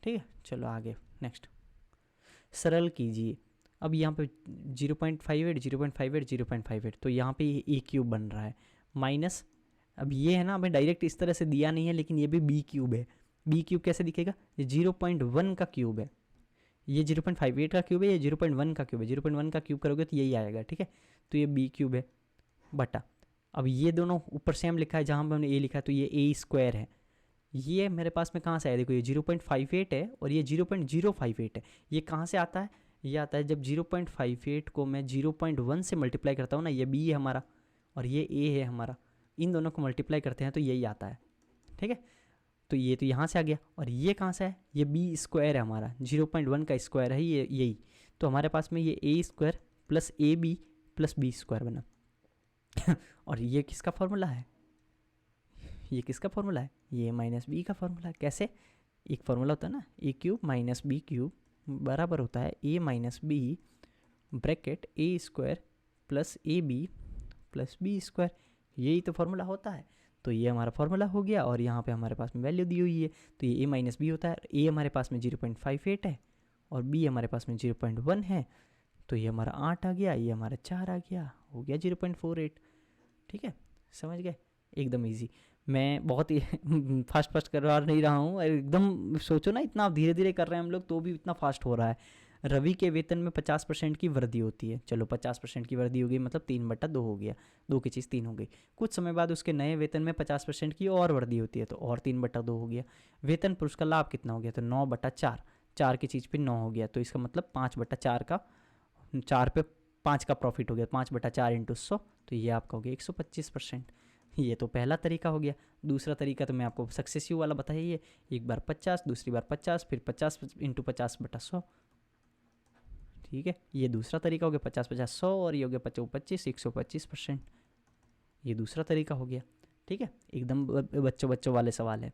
ठीक है, चलो आगे नेक्स्ट सरल कीजिए। अब यहाँ पे 0.58 0.58 0.58, तो यहाँ पे ये A क्यूब बन रहा है माइनस, अब ये है ना हमें डायरेक्ट इस तरह से दिया नहीं है, लेकिन ये भी B क्यूब है। B क्यूब कैसे दिखेगा, ये 0.1 का क्यूब है, ये 0.58 का क्यूब है, ये 0.1 का क्यूब है। 0.1 का क्यूब करोगे तो यही आएगा। ठीक है, तो ये B क्यूब है बटा, अब ये दोनों ऊपर सेम लिखा है, जहाँ पे हमने A लिखा है तो ये A स्क्वायर है। ये मेरे पास में कहाँ से आया, देखो ये 0.58 है और ये 0.058 है। ये कहाँ से आता है, ये आता है जब 0.58 को मैं 0.1 से मल्टीप्लाई करता हूँ ना, ये B है हमारा और ये A है हमारा, इन दोनों को मल्टीप्लाई करते हैं तो यही आता है। ठीक है, तो ये तो यहाँ से आ गया, और ये कहाँ से है, ये B स्क्वायर है हमारा, 0.1 का स्क्वायर है ये यही, तो हमारे पास में ये A square plus AB plus B square बना। और ये किसका फॉर्मूला है, ये किसका फॉर्मूला है, ये माइनस B का फॉर्मूला है। कैसे, एक फॉर्मूला होता है ना, A cube minus B cube बराबर होता है A minus B bracket A square plus AB plus B square, यही तो फॉर्मूला होता है। तो ये हमारा फॉर्मूला हो गया, और यहाँ पे हमारे पास में वैल्यू दी हुई है, तो ये A माइनस B होता है। A हमारे पास में 0.58 है और B हमारे पास में 0.1 है, तो ये हमारा 8 आ गया, ये हमारा 4 आ गया, हो गया 0.48। ठीक है, समझ गए, एकदम इजी। मैं बहुत ही फास्ट करवा नहीं रहा हूँ, एकदम सोचो ना, इतना धीरे धीरे कर रहे हैं हम लोग तो भी इतना फास्ट हो रहा है। रवि के वेतन में 50% की वृद्धि होती है, चलो 50% की वृद्धि हो गई, मतलब 3/2 हो गया, 2 की चीज़ 3 हो गई। कुछ समय बाद उसके नए वेतन में 50% की और वृद्धि होती है, तो और 3/2 हो गया। वेतन पर उसका लाभ कितना हो गया, तो 9/4, 4 की चीज़ पे 9 हो गया, तो इसका मतलब 5/4 का, 4 पे 5 का प्रॉफिट हो गया, 5/4 इंटू 100, तो ये आपका हो गया 125%। ये तो पहला तरीका हो गया। दूसरा तरीका तो मैं आपको सक्सेसिव वाला बताया, ये एक बार 50, दूसरी बार 50, फिर 50 इंटू 50/100। ठीक है, ये दूसरा तरीका हो गया, 50 50 100, और ये हो गया 50 25 125%, ये दूसरा तरीका हो गया। ठीक है, एकदम बच्चों वाले सवाल है।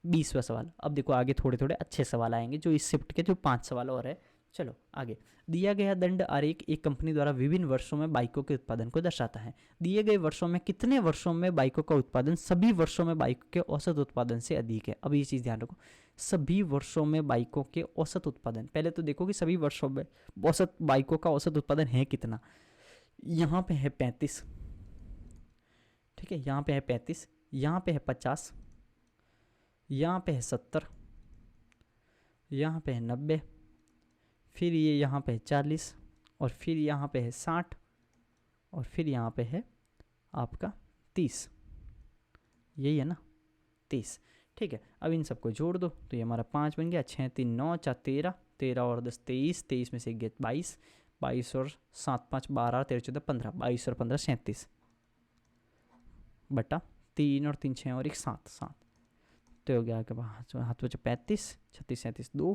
20वां सवाल, अब देखो आगे थोड़े थोड़े अच्छे सवाल आएंगे, जो इस शिफ्ट के जो 5 सवाल और है। चलो आगे, दिया गया दंड आरेख एक कंपनी द्वारा विभिन्न वर्षों में बाइकों के उत्पादन को दर्शाता है। दिए गए वर्षों में कितने वर्षों में बाइकों का उत्पादन सभी वर्षों में बाइकों के औसत उत्पादन से अधिक है। अब ये चीज़ ध्यान रखो, सभी वर्षों में बाइकों के औसत उत्पादन, पहले तो देखो कि सभी वर्षों में औसत बाइकों का औसत उत्पादन है कितना। यहाँ पे है 35, ठीक है, यहाँ पे है 35, यहाँ पे है 50, यहाँ पे है 70, यहाँ पे है 90, फिर ये यहाँ पे है 40, और फिर यहाँ पे है 60, और फिर यहाँ पे है आपका 30, यही है ना 30। ठीक है, अब इन सबको जोड़ दो, तो ये हमारा 5 बन गया, 6 3 9 4 13, 13 और 10 23, 23 में से गया 22, 22 और 7 5 12 13 14 15, 22 और 15 37 बटा 3 और 3 6 और 1 7 7, तो हो गया आपके पास हाथ बचे 35 36 37 2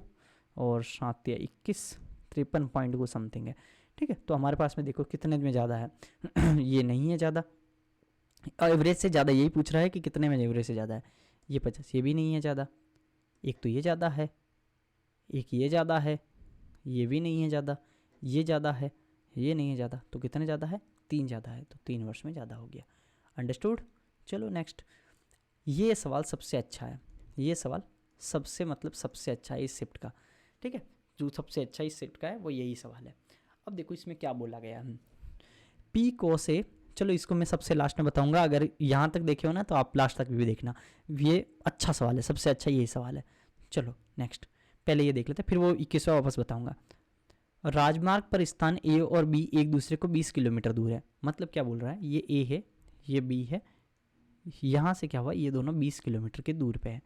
और 7 या 21 53 पॉइंट को समथिंग है। ठीक है, तो हमारे पास में देखो कितने में ज़्यादा है ये नहीं है ज़्यादा, एवरेज से ज़्यादा यही पूछ रहा है कि कितने में एवरेज से ज़्यादा है। ये 50, ये भी नहीं है ज़्यादा, एक तो ये ज़्यादा है, एक ये ज़्यादा है, ये भी नहीं है ज़्यादा, ये ज़्यादा है, ये नहीं है ज़्यादा, तो कितने ज़्यादा है, 3 ज़्यादा है, तो 3 वर्ष में ज़्यादा हो गया। अंडरस्टूड। चलो नेक्स्ट, ये सवाल सबसे अच्छा है, ये सवाल सबसे मतलब सबसे अच्छा है इस शिफ्ट का। ठीक है, जो सबसे अच्छा इस शिफ्ट का है वो यही सवाल है। अब देखो इसमें क्या बोला गया है, पी कोस ए, चलो इसको मैं सबसे लास्ट में बताऊंगा, अगर यहाँ तक देखे हो ना तो आप लास्ट तक भी देखना, ये अच्छा सवाल है, सबसे अच्छा यही सवाल है। चलो नेक्स्ट, पहले ये देख लेते हैं फिर वो 21वां वापस बताऊंगा। राजमार्ग पर स्थान ए और बी एक दूसरे को 20 किलोमीटर दूर है, मतलब क्या बोल रहा है, ये ए है, ये बी है, यहाँ से क्या हुआ, ये दोनों 20 किलोमीटर के दूर पे है।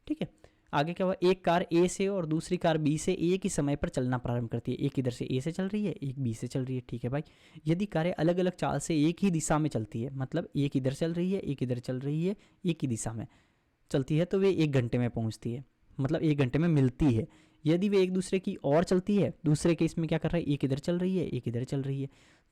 ठीक है, आगे क्या हुआ, एक कार ए से और दूसरी कार बी से एक ही समय पर चलना प्रारंभ करती है, एक इधर से ए से चल रही है, एक बी से चल रही है। ठीक है भाई, यदि कारें अलग अलग चाल से एक ही दिशा में चलती है, मतलब एक इधर चल रही है, एक इधर चल रही है, एक ही दिशा में चलती है, तो वे 1 घंटे में पहुंचती है, मतलब 1 घंटे में मिलती है। यदि वे एक दूसरे की ओर चलती है, दूसरे केस में क्या कर रहा है, एक इधर चल रही है, एक इधर चल रही है,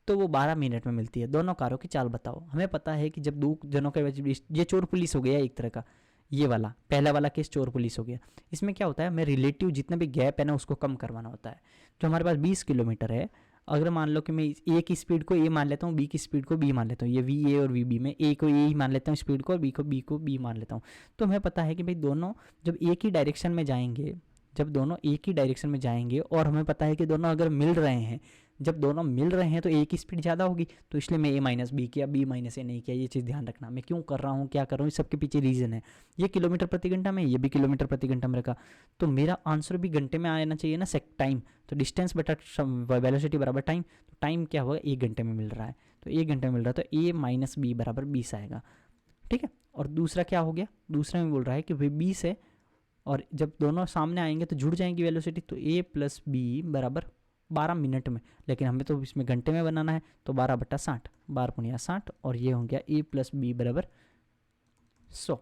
तो वो 12 मिनट में मिलती है। दोनों कारों की चाल बताओ। हमें पता है कि जब दो जनों के बीच, ये चोर पुलिस हो गया एक तरह का, ये वाला पहला वाला केस चोर पुलिस हो गया। इसमें क्या होता है, हमें रिलेटिव जितना भी गैप है ना उसको कम करवाना होता है। जो हमारे पास 20 किलोमीटर है, अगर मान लो कि मैं ए की स्पीड को ए मान लेता हूँ, बी की स्पीड को बी मान लेता हूँ, ये वी ए और वी बी, में ए को ए ही मान लेता हूँ स्पीड को, और बी को बी मान लेता हूँ, तो हमें पता है कि भाई दोनों जब एक ही डायरेक्शन में जाएंगे, जब दोनों एक ही डायरेक्शन में जाएंगे, और हमें पता है कि दोनों अगर मिल रहे हैं, जब दोनों मिल रहे हैं तो ए की स्पीड ज़्यादा होगी, तो इसलिए मैं ए माइनस बी किया, बी माइनस ए नहीं किया। ये चीज़ ध्यान रखना, मैं क्यों कर रहा हूँ, क्या कर रहा हूँ, इस सबके पीछे रीज़न है। ये किलोमीटर प्रति घंटा में, ये भी किलोमीटर प्रति घंटा में रखा, तो मेरा आंसर भी घंटे में आना चाहिए ना, टाइम, तो डिस्टेंस बटा वेलोसिटी बराबर टाइम, तो टाइम क्या होगा, 1 घंटे में मिल रहा है, तो 1 घंटे में मिल रहा है, तो ए माइनस बी बराबर 20 आएगा। ठीक है, और दूसरा क्या हो गया, दूसरा में बोल रहा है कि भाई 20 है, और जब दोनों सामने आएंगे तो जुड़ जाएंगी वेलोसिटी, तो ए प्लस बी बराबर 12 मिनट में, लेकिन हमें तो इसमें घंटे में बनाना है, तो 12 बटा 60, 12 पुनिया 60, और ये हो गया ए प्लस बी बराबर 100।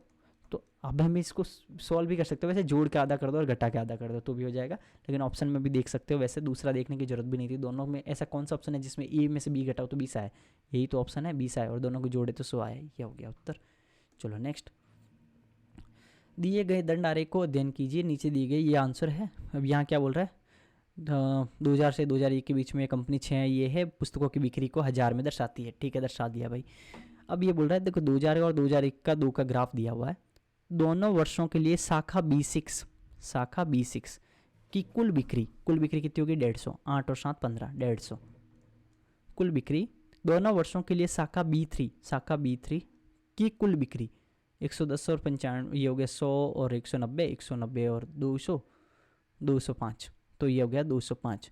तो अब हम इसको सॉल्व भी कर सकते हो, वैसे जोड़ के आधा कर दो और घटा के आधा कर दो तो भी हो जाएगा, लेकिन ऑप्शन में भी देख सकते हो, वैसे दूसरा देखने की जरूरत भी नहीं थी। दोनों में ऐसा कौन सा ऑप्शन है जिसमें ए में से बी घटाओ तो 20 आए, यही तो ऑप्शन है, 20 आए, और दोनों को जोड़े तो 100 आए, ये हो गया उत्तर। चलो नेक्स्ट, दिए गए दंड आरेख को अध्ययन कीजिए, नीचे दिए गए ये आंसर है। अब यहाँ क्या बोल रहा है, 2000 से 2001 के बीच में कंपनी 6 ये है, पुस्तकों की बिक्री को 1000 में दर्शाती है। ठीक है, दर्शा दिया भाई। अब ये बोल रहा है देखो 2000 और 2001 का 2 का ग्राफ दिया हुआ है, दोनों वर्षों के लिए शाखा B6 की कुल बिक्री कितनी होगी, 150, 8 और 7 15, 150 कुल बिक्री। दोनों वर्षों के लिए शाखा B3 की कुल बिक्री 110 और 95, ये हो गया 100 और 190, 190 और 200, 205, तो ये हो गया 205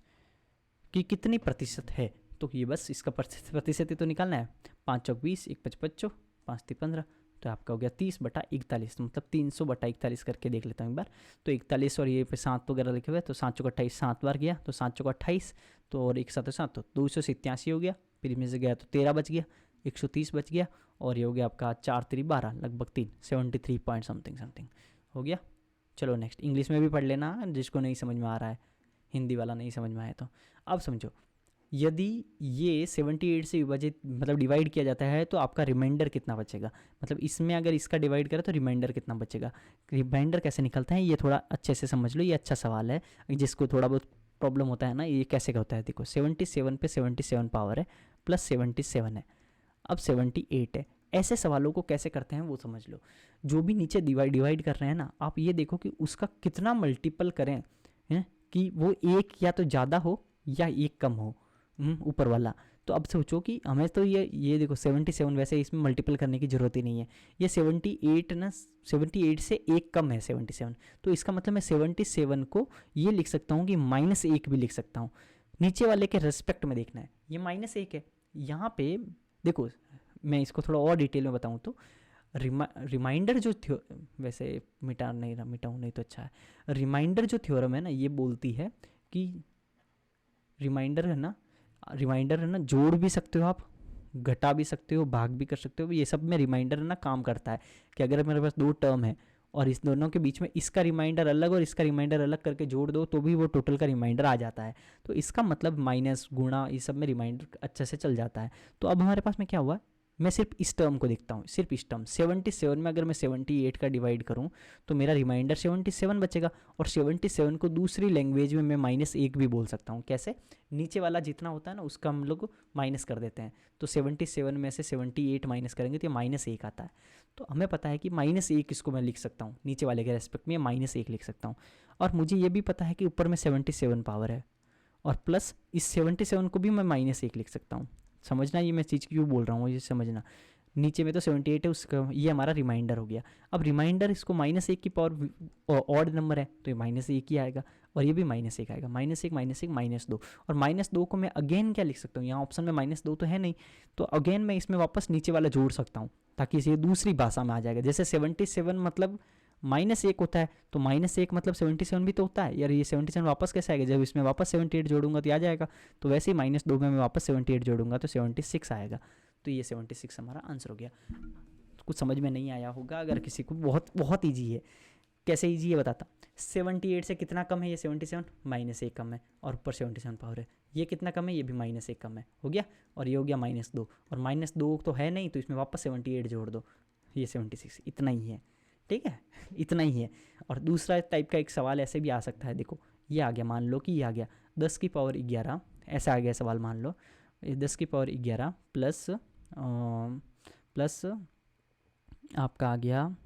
की कितनी प्रतिशत है, तो ये बस इसका प्रतिशत ही तो निकालना है। 5 चौक 20, 1 5 25, 5 3 15, तो आपका हो गया 30 बटा 41, मतलब 300 बटा 41 करके देख लेता हूँ एक बार। तो 41 और ये पे 7 वगैरह लिखे हुए, तो 7 चौक 28, 7 बार गया तो 7 चौक 28, तो और 1 7 7, तो 287 हो गया, फिर इसमें से गया तो 13 बच गया, 130 बच गया, और ये हो गया आपका 4 3 12, लगभग 3 73 पॉइंट समथिंग हो गया। चलो नेक्स्ट, इंग्लिश में भी पढ़ लेना जिसको नहीं समझ में आ रहा है, हिंदी वाला नहीं समझ में आया तो। अब समझो, यदि ये 78 से विभाजित मतलब डिवाइड किया जाता है तो आपका रिमाइंडर कितना बचेगा, मतलब इसमें अगर इसका डिवाइड करें तो रिमाइंडर कितना बचेगा। रिमाइंडर कैसे निकलता है ये थोड़ा अच्छे से समझ लो, ये अच्छा सवाल है, जिसको थोड़ा बहुत प्रॉब्लम होता है ना, ये कैसे का होता है। देखो 77 पे 77 पावर है, प्लस 77 है, अब 78 है। ऐसे सवालों को कैसे करते हैं वो समझ लो। जो भी नीचे डिवाइड कर रहे हैं ना, आप ये देखो कि उसका कितना मल्टीपल करें, है कि वो एक या तो ज़्यादा हो या एक कम हो, ऊपर वाला। तो अब सोचो कि हमें तो ये देखो 77, वैसे इसमें मल्टीपल करने की ज़रूरत ही नहीं है। ये 78 ना, 78 से एक कम है 77, तो इसका मतलब मैं 77 को ये लिख सकता हूँ कि -1 भी लिख सकता हूँ। नीचे वाले के रेस्पेक्ट में देखना है, ये -1 है। यहाँ पे देखो मैं इसको थोड़ा और डिटेल में बताऊँ तो रिमाइंडर जो वैसे मिटाऊँ नहीं तो अच्छा है। रिमाइंडर जो थ्योरम है ना, ये बोलती है कि रिमाइंडर है ना, रिमाइंडर है ना, जोड़ भी सकते हो आप, घटा भी सकते हो, भाग भी कर सकते हो, ये सब में रिमाइंडर है ना काम करता है कि अगर मेरे पास दो टर्म है और इस दोनों के बीच में इसका रिमाइंडर अलग और इसका रिमाइंडर अलग करके जोड़ दो तो भी वो टोटल का रिमाइंडर आ जाता है। तो इसका मतलब माइनस गुणा ये सब में रिमाइंडर अच्छे से चल जाता है। तो अब हमारे पास में क्या हुआ, मैं सिर्फ इस टर्म को देखता हूँ, सिर्फ इस टर्म 77 में अगर मैं 78 का डिवाइड करूँ तो मेरा रिमाइंडर 77 बचेगा। और 77 को दूसरी लैंग्वेज में मैं -1 भी बोल सकता हूँ। कैसे, नीचे वाला जितना होता है ना उसका हम लोग माइनस कर देते हैं, तो 77 में से 78 माइनस करेंगे तो ये -1 आता है। तो हमें पता है कि -1 इसको मैं लिख सकता हूँ, नीचे वाले के रेस्पेक्ट में -1 लिख सकता हूँ। और मुझे ये भी पता है कि ऊपर में 77 पावर है और प्लस इस 77 को भी मैं -1 लिख सकता हूँ। समझना ये मैं चीज़ क्यों बोल रहा हूँ, ये समझना। नीचे में तो 78 है, उसका ये हमारा रिमाइंडर हो गया। अब रिमाइंडर इसको -1 की पावर ऑड नंबर है तो ये -1 ही आएगा और ये भी -1 आएगा, -1 -1 -2। और -2 को मैं अगेन क्या लिख सकता हूँ, यहाँ ऑप्शन में -2 तो है नहीं, तो अगेन मैं इसमें वापस नीचे वाला जोड़ सकता हूँ ताकि इसे दूसरी भाषा में आ जाएगा। जैसे 77 मतलब -1 होता है तो -1 मतलब 77 भी तो होता है यार, ये 77 वापस कैसे आएगा, जब इसमें वापस 78 जोड़ूंगा तो आ जाएगा। तो वैसे ही -2 में मैं वापस 78 जोड़ूंगा तो 76 आएगा। तो ये 76 हमारा आंसर हो गया। कुछ समझ में नहीं आया होगा अगर किसी को, बहुत बहुत ईजी है। कैसे ईजी है बताता, 78 से कितना कम है ये 77, -1 कम है और ऊपर 77 पावर है। ये कितना कम है, ये भी -1 कम है, हो गया। और ये हो गया -2 और -2 तो है नहीं तो इसमें वापस 78 जोड़ दो, ये 76, इतना ही है। ठीक है इतना ही है। और दूसरा टाइप का एक सवाल ऐसे भी आ सकता है, देखो ये आ गया, मान लो कि ये आ गया 10 की पावर 11, ऐसा आ गया सवाल, मान लो 10 की पावर 11 प्लस प्लस आपका आ गया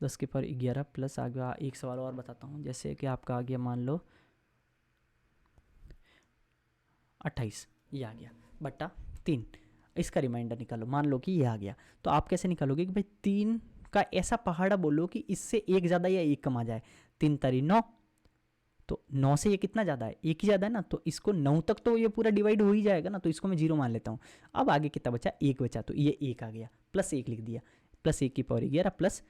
10 की पावर 11 प्लस आ गया, एक सवाल और बताता हूँ, जैसे कि आपका आ गया मान लो 28, ये आ गया बट्टा 3, इसका रिमाइंडर निकालो, मान लो कि ये आ गया। तो आप कैसे निकालोगे कि भाई 3 का ऐसा पहाड़ा बोलो कि इससे एक ज़्यादा या एक कम आ जाए। 3 तारी 9, तो 9 से ये कितना ज़्यादा है, एक ही ज़्यादा है ना, तो इसको 9 तक तो ये पूरा डिवाइड हो ही जाएगा ना, तो इसको मैं 0 मान लेता हूँ। अब आगे कितना बचा, 1 बचा, तो ये 1 आ गया, +1 लिख दिया, +1 की पावर 11 प्लस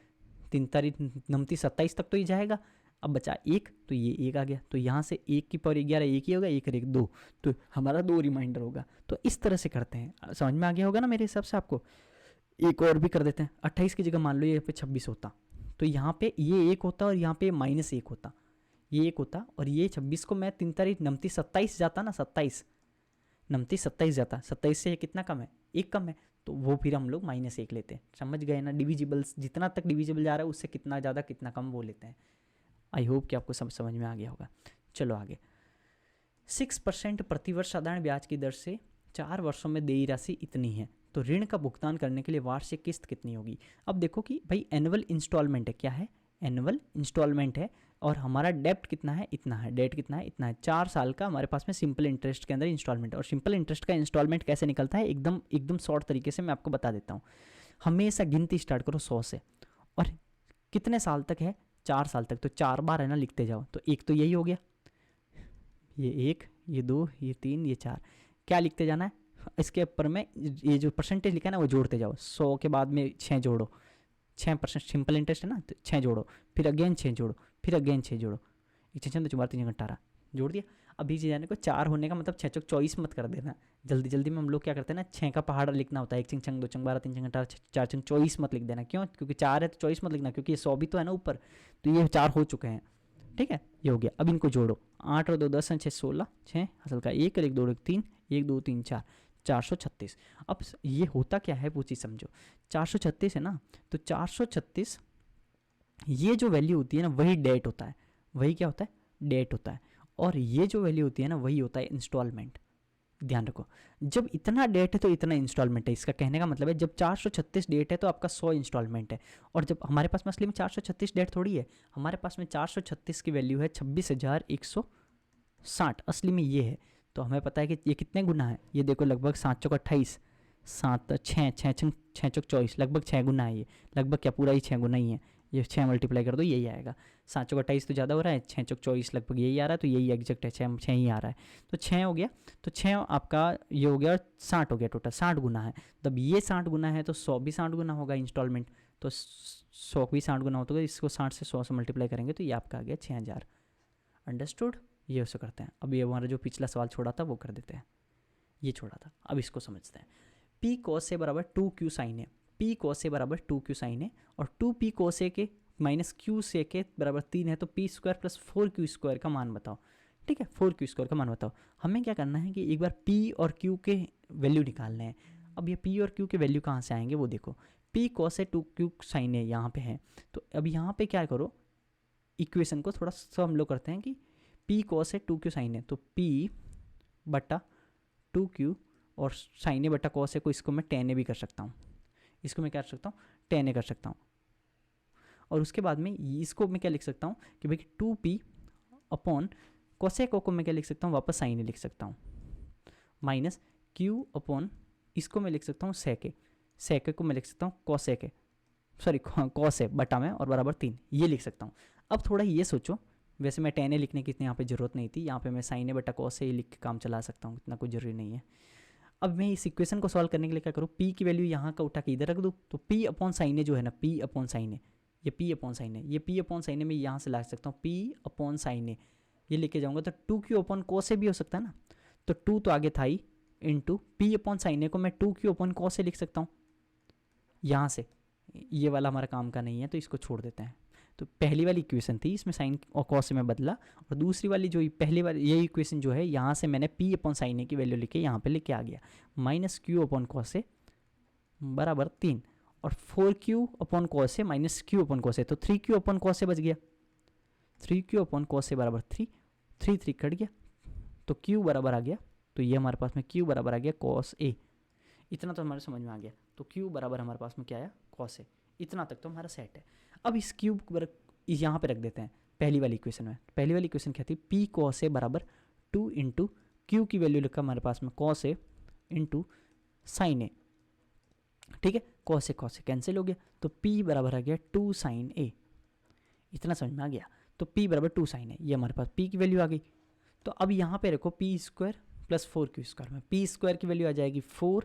3 तारीख 29 27 तक तो ये जाएगा। अब बचा 1, तो ये 1 आ गया, तो यहाँ से 1 की पावर 11 1 ही होगा, 1 और 1 2, तो हमारा 2 रिमाइंडर होगा। तो इस तरह से करते हैं, समझ में आ गया होगा ना मेरे हिसाब से आपको। एक और भी कर देते हैं, 28 की जगह मान लो ये पे 26 होता, तो यहाँ पे ये 1 होता और यहाँ पे -1 होता, ये 1 होता और ये 26 को मैं 3 तारीख 29 27 जाता ना, 27 29 27 जाता, 27 से ये कितना कम है, 1 कम है, तो वो फिर हम लोग -1 लेते हैं। समझ गए ना, डिविजिबल्स जितना तक डिविजिबल जा रहा है उससे कितना ज़्यादा कितना कम वो लेते हैं। आई होप कि आपको समझ में आ गया होगा। चलो आगे, 6% प्रतिवर्ष साधारण ब्याज की दर से 4 वर्षों में देय राशि इतनी है, तो ऋण का भुगतान करने के लिए वार्षिक किस्त कितनी होगी। अब देखो कि भाई एनुअल इंस्टॉलमेंट है, क्या है, एनुअल इंस्टॉलमेंट है, और हमारा डेप्ट कितना है, इतना है, डेट कितना है, इतना है, 4 साल का हमारे पास में सिंपल इंटरेस्ट के अंदर इंस्टॉलमेंट। और सिंपल इंटरेस्ट का इंस्टॉलमेंट कैसे निकलता है, एकदम एकदम शॉर्ट तरीके से मैं आपको बता देता हूँ। हमेशा गिनती स्टार्ट करो 100 से, और कितने साल तक है, 4 साल तक, तो 4 बार है ना लिखते जाओ, तो एक तो यही हो गया, ये 1, ये 2, ये 3, ये 4, क्या लिखते जाना है, इसके ऊपर में ये जो परसेंटेज लिखा है ना वो जोड़ते जाओ। 100 के बाद में 6 जोड़ो, 6% सिंपल इंटरेस्ट है ना, तो 6 जोड़ो, फिर अगेन 6 जोड़ो, फिर अगेन 6 जोड़ो, 1 6 4 3 18 जोड़ दिया। अभी जाने को 4 होने का मतलब 6 चौक 24 मत कर देना, जल्दी जल्दी में हम लोग क्या करते हैं ना, 6 का पहाड़ लिखना होता है, 1 छंग छंग 2 छंग 12 3 छंग 18 4 छंग 24 मत लिख देना। क्यों, क्योंकि 4 है तो 24 मत लिखना, क्योंकि ये 100 भी तो है ना ऊपर, तो ये 4 हो चुके हैं। ठीक है, ये हो गया। अब इनको जोड़ो, 8 और 2 10 6 16, 6 असल का 1 और 1 2 1 3, 1 2 3 4, 436। अब ये होता क्या है वो चीज़ समझो, 436 है ना, तो 436 ये जो वैल्यू होती है ना वही डेट होता है, वही क्या होता है, डेट होता है। और ये जो वैल्यू होती है ना वही होता है इंस्टॉलमेंट। ध्यान रखो, जब इतना डेट है तो इतना इंस्टॉलमेंट है, इसका कहने का मतलब है जब 436 डेट है तो आपका 100 इंस्टॉलमेंट है। और जब हमारे पास में असली में 436 डेट थोड़ी है, हमारे पास में 436 की वैल्यू है 26,160, असली में ये है। तो हमें पता है कि ये कितने गुना है, ये देखो लगभग 7 चौक 28, 7 6 6 6 चौक 24, लगभग 6 गुना है ये, लगभग क्या पूरा ही 6 गुना ही है। ये 6 मल्टीप्लाई कर दो यही आएगा, 7 चौक 28 तो ज़्यादा हो रहा है, 6 चौक 24 लगभग यही आ रहा है, तो यही एग्जैक्ट है, 6 ही आ रहा है, तो 6 हो गया। तो 6 आपका ये हो गया, 60 हो गया, टोटल 60 गुना है। तब ये 60 गुना है तो 100 भी 60 गुना होगा इंस्टॉलमेंट, तो 100 भी 60 गुना होता है, इसको 60 से 100 से मल्टीप्लाई करेंगे तो ये आपका आ गया 6000। अंडरस्टूड, ये उससे करते हैं। अब ये हमारा जो पिछला सवाल छोड़ा था वो कर देते हैं, ये छोड़ा था। अब इसको समझते हैं। पी कॉस ए बराबर 2q sign A, P cos A बराबर 2q साइन ए और 2p कॉस ए के माइनस क्यू से के बराबर 3 है, तो P square plus 4q square का मान बताओ। ठीक है, 4q स्क्वायर का मान बताओ। हमें क्या करना है कि एक बार p और q के वैल्यू निकालने हैं। अब ये p और q के वैल्यू कहाँ से आएंगे वो देखो। p cos A 2q sign ए यहाँ पे है, तो अब यहाँ पे क्या करो, इक्वेशन को थोड़ा सा हम लोग करते हैं कि p cos A 2q sign ए, तो p बटा 2q और साइन ए बटा कॉस ए को इसको मैं टेन ए भी कर सकता हूँ, इसको मैं क्या कर सकता हूँ, टेन ए कर सकता हूँ। और उसके बाद में इसको मैं क्या लिख सकता हूँ कि भाई 2p अपॉन कोसेक को मैं क्या लिख सकता हूँ, वापस साइन ए लिख सकता हूँ, माइनस q अपॉन इसको मैं लिख सकता हूँ सेके को मैं लिख सकता हूँ कोसेक, सॉरी कॉस ए बटा में और बराबर 3, ये लिख सकता हूँ। अब थोड़ा ये सोचो, वैसे मैं टेन ए लिखने की इतनी यहाँ पे ज़रूरत नहीं थी, यहाँ पे मैं साइन ए बटा कॉस ए लिख के काम चला सकता हूँ, इतना कोई ज़रूरी नहीं है। अब मैं इस इक्वेशन को सॉल्व करने के लिए क्या करूँ, p की वैल्यू यहाँ का उठा के इधर रख दूँ, तो p अपॉन साइन ए जो है ना, p अपॉन साइन ए, ये p अपॉन साइन ए, ये p अपॉन साइन ए मैं यहाँ से ला सकता हूँ, p अपॉन साइन ए, ये लेके जाऊँगा तो 2q अपॉन कॉस ए भी हो सकता है ना, तो 2 तो आगे था ही, इंटू p अपॉन साइन ए को मैं 2q अपॉन कॉस ए लिख सकता हूँ यहाँ से। ये वाला हमारा काम का नहीं है तो इसको छोड़ देते हैं। तो पहली वाली इक्वेशन थी, इसमें साइन और कॉस से मैं बदला, और दूसरी वाली जो पहली वाली ये इक्वेशन जो है यहाँ से मैंने p अपॉन साइन ए की वैल्यू लिखे यहाँ पे लेके आ गया, minus q upon cos A बराबर 3 और 4q upon cos A minus q upon cos A, तो 3q अपॉन कॉस ए बच गया, 3q अपॉन कॉस ए बराबर 3, 3 कट गया तो q बराबर आ गया, तो ये हमारे पास में q बराबर आ गया कॉस ए। इतना तो हमारे समझ में आ गया, तो q बराबर हमारे पास में क्या आया, कॉस ए। इतना तक तो हमारा सेट है। अब इस क्यूब यहाँ पे रख देते हैं पहली वाली इक्वेशन में। पहली वाली इक्वेशन क्या थी, p कॉस ए बराबर 2 इंटू क्यू की वैल्यू लिखा हमारे पास में कॉस ए इंटू साइन ए। ठीक है, कॉस ए कैंसिल हो गया, तो p बराबर आ गया 2 साइन ए। इतना समझ में आ गया, तो p बराबर 2 साइन ए, ये हमारे पास p की वैल्यू आ गई। तो अब यहाँ पे रखो p square plus 4q square में, p स्क्वायर की वैल्यू आ जाएगी 4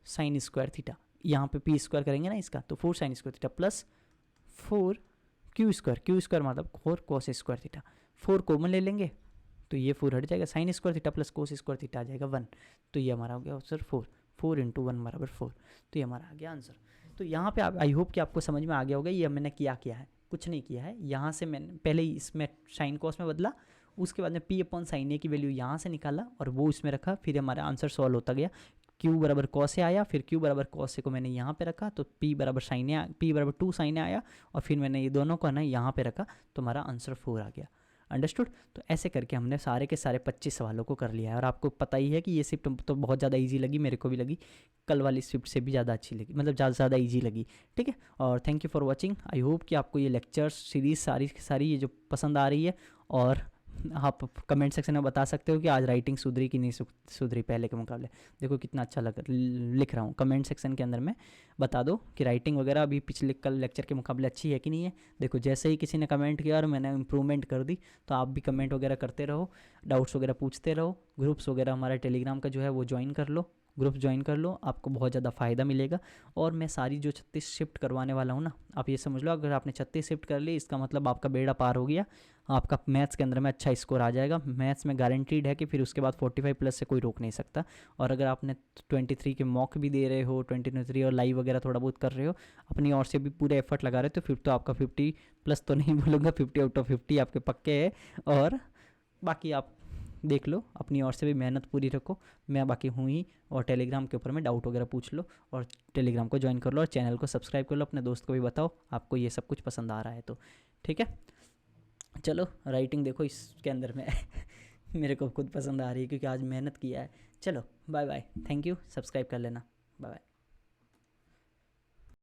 साइन स्क्वायर थीटा, यहाँ पे p स्क्वायर करेंगे ना इसका, तो 4 sign square theta plus 4 Q square मतलब 4 कॉस स्क्वायर थीटा, 4 कॉमन ले लेंगे तो ये 4 हट जाएगा, sine square theta plus cos square theta आ जाएगा 1, तो ये हमारा हो गया आंसर 4 इंटू 1 बराबर 4, तो ये हमारा आ गया आंसर। तो यहाँ पे आप आई होप कि आपको समझ में आ गया होगा ये मैंने किया है, कुछ नहीं किया है। यहाँ से मैंने पहले इसमें साइन कॉस में बदला, उसके बाद में p अपॉन साइन ए की वैल्यू यहाँ से निकाला और वो इसमें रखा, फिर हमारा आंसर सॉल्व होता गया। q बराबर कॉस ए आया, फिर q बराबर कॉस ए को मैंने यहाँ पे रखा, तो p बराबर साइन ए, p बराबर 2 साइन ए आया, और फिर मैंने ये दोनों को ना यहाँ पे रखा, तो हमारा आंसर 4 आ गया। अंडरस्टूड। तो ऐसे करके हमने सारे के सारे 25 सवालों को कर लिया है, और आपको पता ही है कि ये शिफ्ट तो बहुत ज़्यादा इजी लगी, मेरे को भी लगी, कल वाली शिफ्ट से भी ज़्यादा अच्छी लगी, मतलब ज़्यादा ईजी लगी। ठीक है, और thank you for watching. I hope कि आपको ये लेक्चर्स सीरीज़ सारी ये जो पसंद आ रही है, और आप कमेंट सेक्शन में बता सकते हो कि आज राइटिंग सुधरी कि नहीं सुधरी पहले के मुकाबले। देखो कितना अच्छा लिख रहा हूँ, कमेंट सेक्शन के अंदर में बता दो कि राइटिंग वगैरह अभी पिछले कल लेक्चर के मुकाबले अच्छी है कि नहीं है। देखो जैसे ही किसी ने कमेंट किया और मैंने इंप्रूवमेंट कर दी, तो आप भी कमेंट वगैरह करते रहो, डाउट्स वगैरह पूछते रहो। ग्रुप्स वगैरह हमारा टेलीग्राम का जो है वो ज्वाइन कर लो, ग्रुप ज्वाइन कर लो, आपको बहुत ज़्यादा फ़ायदा मिलेगा। और मैं सारी जो 36 शिफ्ट करवाने वाला हूँ ना, आप ये समझ लो अगर आपने 36 शिफ्ट कर ली, इसका मतलब आपका बेड़ा पार हो गया, आपका मैथ्स के अंदर में अच्छा स्कोर आ जाएगा। मैथ्स में गारंटीड है कि फिर उसके बाद 45 प्लस से कोई रोक नहीं सकता। और अगर आपने 23 के मॉक भी दे रहे हो, 23 और लाइव वगैरह थोड़ा बहुत कर रहे हो, अपनी ओर से भी पूरे एफर्ट लगा रहे हो, तो फिर तो आपका 50 प्लस तो नहीं बोलूँगा, 50 आउट ऑफ 50 आपके पक्के है। और बाकी आप देख लो, अपनी ओर से भी मेहनत पूरी रखो, मैं बाकी हूँ ही। और टेलीग्राम के ऊपर में डाउट वगैरह पूछ लो, और टेलीग्राम को ज्वाइन कर लो, और चैनल को सब्सक्राइब कर लो, अपने दोस्त को भी बताओ आपको ये सब कुछ पसंद आ रहा है तो। ठीक है, चलो राइटिंग देखो इसके अंदर में मेरे को खुद पसंद आ रही है क्योंकि आज मेहनत किया है। चलो bye bye, thank you, subscribe कर लेना, बाय बाय।